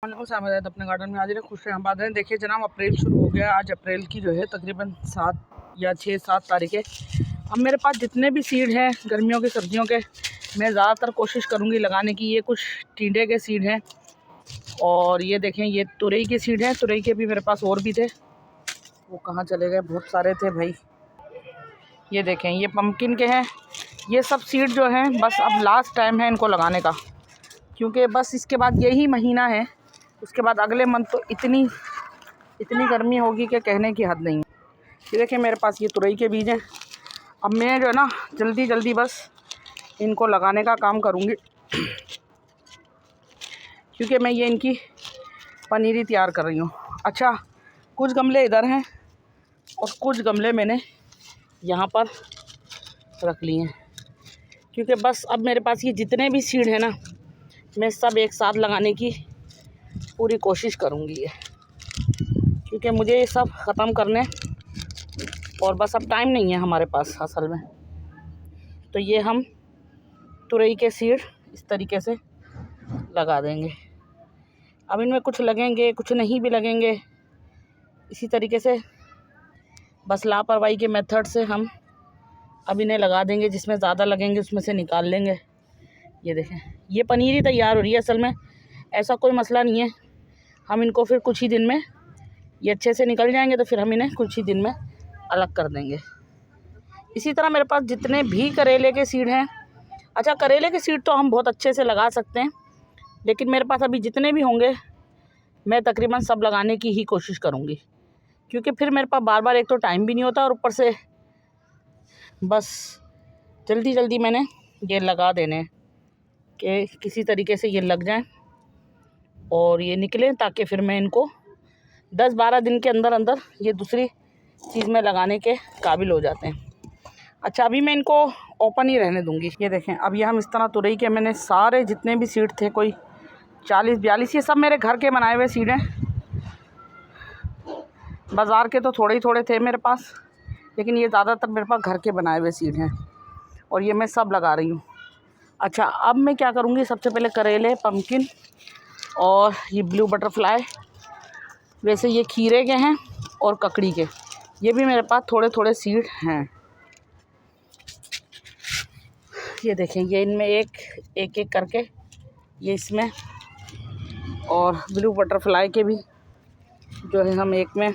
साहब अपने गार्डन में हाजिर है। खुश हैं आबाद हैं। देखिए जनाब, अप्रैल शुरू हो गया। आज अप्रैल की जो है तकरीबन 7 या 6-7 तारीख है। अब मेरे पास जितने भी सीड हैं गर्मियों के सब्जियों के, मैं ज़्यादातर कोशिश करूँगी लगाने की। ये कुछ टिंडे के सीड हैं और ये देखें ये तुरई के सीड हैं। तुरई के भी मेरे पास और भी थे, वो कहाँ चले गए, बहुत सारे थे भाई। ये देखें ये पम्पकिन के हैं। ये सब सीड जो हैं बस अब लास्ट टाइम है इनको लगाने का, क्योंकि बस इसके बाद यही महीना है। उसके बाद अगले मंथ तो इतनी गर्मी होगी कि कहने की हद नहीं है। ये देखिए मेरे पास ये तुरई के बीज हैं। अब मैं जो है ना जल्दी बस इनको लगाने का काम करूँगी, क्योंकि मैं ये इनकी पनीरी तैयार कर रही हूँ। अच्छा, कुछ गमले इधर हैं और कुछ गमले मैंने यहाँ पर रख लिए हैं, क्योंकि बस अब मेरे पास ये जितने भी सीड हैं ना, मैं सब एक साथ लगाने की पूरी कोशिश करूँगी ये, क्योंकि मुझे ये सब ख़त्म करने और बस अब टाइम नहीं है हमारे पास असल में। तो ये हम तुरई के सीड इस तरीके से लगा देंगे। अब इनमें कुछ लगेंगे, कुछ नहीं भी लगेंगे। इसी तरीके से बस लापरवाही के मेथड से हम अब इन्हें लगा देंगे। जिसमें ज़्यादा लगेंगे उसमें से निकाल लेंगे। ये देखें ये पनीरी तैयार हो रही है। असल में ऐसा कोई मसला नहीं है, हम इनको फिर कुछ ही दिन में ये अच्छे से निकल जाएंगे, तो फिर हम इन्हें कुछ ही दिन में अलग कर देंगे। इसी तरह मेरे पास जितने भी करेले के सीड हैं, अच्छा करेले के सीड तो हम बहुत अच्छे से लगा सकते हैं, लेकिन मेरे पास अभी जितने भी होंगे मैं तकरीबन सब लगाने की ही कोशिश करूँगी, क्योंकि फिर मेरे पास बार बार एक तो टाइम भी नहीं होता और ऊपर से बस जल्दी मैंने ये लगा देने कि किसी तरीके से ये लग जाएं और ये निकलें, ताकि फिर मैं इनको 10-12 दिन के अंदर ये दूसरी चीज़ में लगाने के काबिल हो जाते हैं। अच्छा, अभी मैं इनको ओपन ही रहने दूंगी। ये देखें अब ये हम इस तरह तुरई के मैंने सारे जितने भी सीड थे, कोई 40-42, ये सब मेरे घर के बनाए हुए सीड हैं। बाज़ार के तो थोड़े थे मेरे पास, लेकिन ये ज़्यादातर मेरे पास घर के बनाए हुए सीड हैं और ये मैं सब लगा रही हूँ। अच्छा, अब मैं क्या करूँगी, सबसे पहले करेले, पम्पकिन और ये ब्लू बटरफ्लाई, वैसे ये खीरे के हैं और ककड़ी के, ये भी मेरे पास थोड़े सीड हैं। ये देखें ये इनमें एक करके ये इसमें, और ब्लू बटरफ्लाई के भी जो है हम एक में,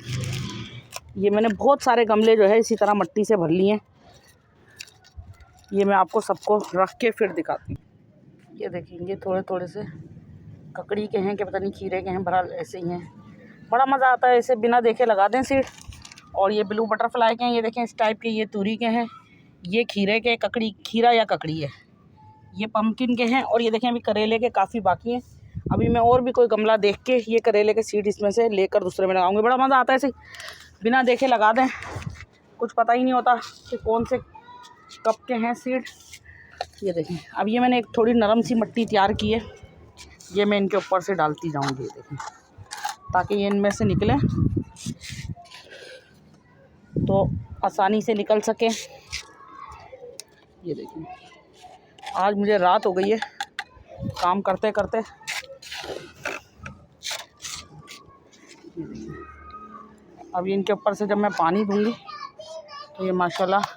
ये मैंने बहुत सारे गमले जो है इसी तरह मिट्टी से भर लिए हैं। ये मैं आपको सबको रख के फिर दिखाती हूँ। ये देखेंगे थोड़े से ककड़ी के हैं कि पता नहीं खीरे के हैं, बहरहाल ऐसे ही हैं। बड़ा मज़ा आता है ऐसे बिना देखे लगा दें सीड। और ये ब्लू बटरफ्लाई के हैं, ये देखें इस टाइप के, ये तुरी के हैं, ये खीरे के, ककड़ी, खीरा या ककड़ी है, ये पम्पकिन के हैं। और ये देखें अभी करेले के काफ़ी बाकी हैं। अभी मैं और भी कोई गमला देख के ये करेले के सीड इसमें से लेकर दूसरे में लगाऊंगी। बड़ा मज़ा आता है ऐसे बिना देखे लगा दें, कुछ पता ही नहीं होता कि कौन से कब के हैं सीड। ये देखें अब ये मैंने एक थोड़ी नरम सी मिट्टी तैयार की है, ये मैं इनके ऊपर से डालती जाऊँगी। ये देखें ताकि ये इनमें से निकलें तो आसानी से निकल सके। ये देखिए आज मुझे रात हो गई है काम करते करते। अब इनके ऊपर से जब मैं पानी दूंगी तो ये माशाल्लाह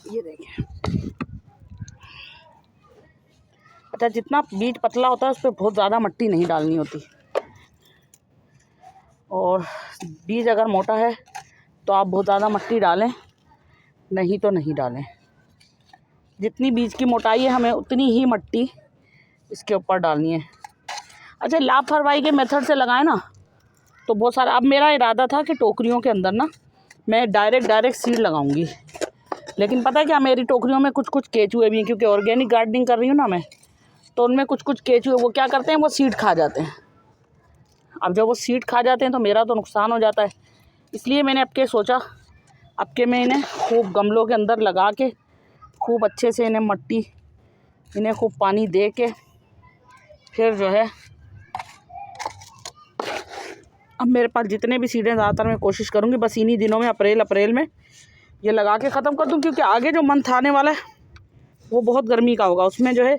ये देखिए। अच्छा, जितना बीज पतला होता है उस पर बहुत ज़्यादा मिट्टी नहीं डालनी होती, और बीज अगर मोटा है तो आप बहुत ज़्यादा मिट्टी डालें, नहीं तो नहीं डालें। जितनी बीज की मोटाई है हमें उतनी ही मिट्टी इसके ऊपर डालनी है। अच्छा, लापरवाही के मेथड से लगाएं ना तो बहुत सारा। अब मेरा इरादा था कि टोकरियों के अंदर ना मैं डायरेक्ट सीड लगाऊंगी, लेकिन पता है क्या, मेरी टोकरियों में कुछ केचुए भी हैं, क्योंकि ऑर्गेनिक गार्डनिंग कर रही हूँ ना मैं, तो उनमें कुछ केचुए वो क्या करते हैं, वो सीड खा जाते हैं। अब जब वो सीड खा जाते हैं तो मेरा तो नुकसान हो जाता है। इसलिए मैंने अब के सोचा, अब के मैं इन्हें खूब गमलों के अंदर लगा के खूब अच्छे से इन्हें मिट्टी, इन्हें खूब पानी दे के फिर जो है अब मेरे पास जितने भी सीड हैं ज़्यादातर मैं कोशिश करूँगी बस इन्हीं दिनों में अप्रैल में ये लगा के ख़त्म कर दूँ, क्योंकि आगे जो मंथ आने वाला है वो बहुत गर्मी का होगा। उसमें जो है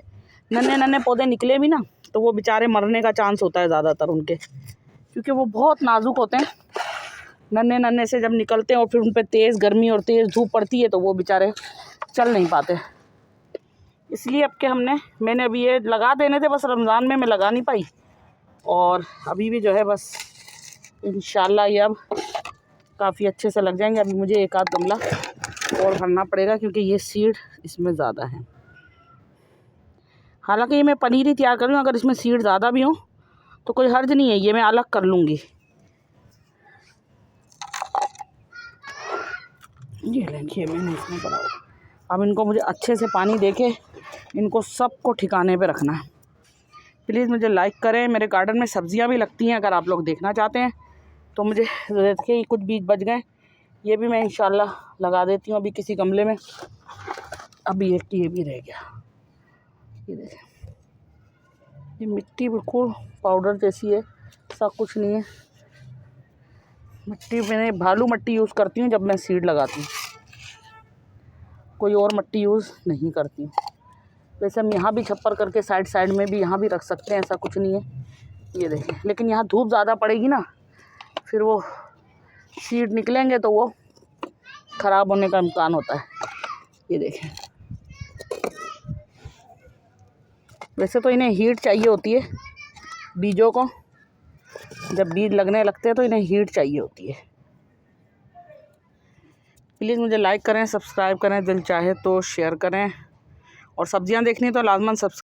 नन्हे नन्हे पौधे निकले भी ना तो वो बेचारे मरने का चांस होता है ज़्यादातर उनके, क्योंकि वो बहुत नाजुक होते हैं। नन्हे नन्हे से जब निकलते हैं और फिर उन पर तेज़ गर्मी और तेज़ धूप पड़ती है तो वो बेचारे चल नहीं पाते। इसलिए अब के मैंने अभी ये लगा देने थे, बस रमज़ान में मैं लगा नहीं पाई, और अभी भी जो है बस इंशाल्लाह ये अब काफ़ी अच्छे से लग जाएंगे। अभी मुझे एक आध गमला और भरना पड़ेगा क्योंकि ये सीड इसमें ज़्यादा है। हालांकि ये मैं पनीर ही तैयार कर रही हूँ, अगर इसमें सीड ज़्यादा भी हो तो कोई हर्ज नहीं है, ये मैं अलग कर लूँगी। ये देखिए मैंने इसमें करा। अब इनको मुझे अच्छे से पानी देके इनको सबको ठिकाने पे रखना है। प्लीज़ मुझे लाइक करें। मेरे गार्डन में सब्जियां भी लगती हैं, अगर आप लोग देखना चाहते हैं तो मुझे देखिए कुछ बीज बच गए, ये भी मैं इंशाल्लाह लगा देती हूँ अभी किसी गमले में। अभी एक ये भी रह गया। ये देखिए ये मिट्टी बिल्कुल पाउडर जैसी है, ऐसा कुछ नहीं है। मिट्टी मैंने भालू मिट्टी यूज़ करती हूँ जब मैं सीड लगाती हूँ, कोई और मिट्टी यूज़ नहीं करती हूँ। वैसे हम यहाँ भी छप्पर करके साइड में भी यहाँ भी रख सकते हैं, ऐसा कुछ नहीं है। ये देखें, लेकिन यहाँ धूप ज़्यादा पड़ेगी ना, फिर वो सीड निकलेंगे तो वो ख़राब होने का इम्कान होता है। ये देखें, वैसे तो इन्हें हीट चाहिए होती है बीजों को, जब बीज लगने लगते हैं तो इन्हें हीट चाहिए होती है। प्लीज़ मुझे लाइक करें, सब्सक्राइब करें, दिल चाहे तो शेयर करें, और सब्जियां देखनी तो लाजमन सब्सक्राइब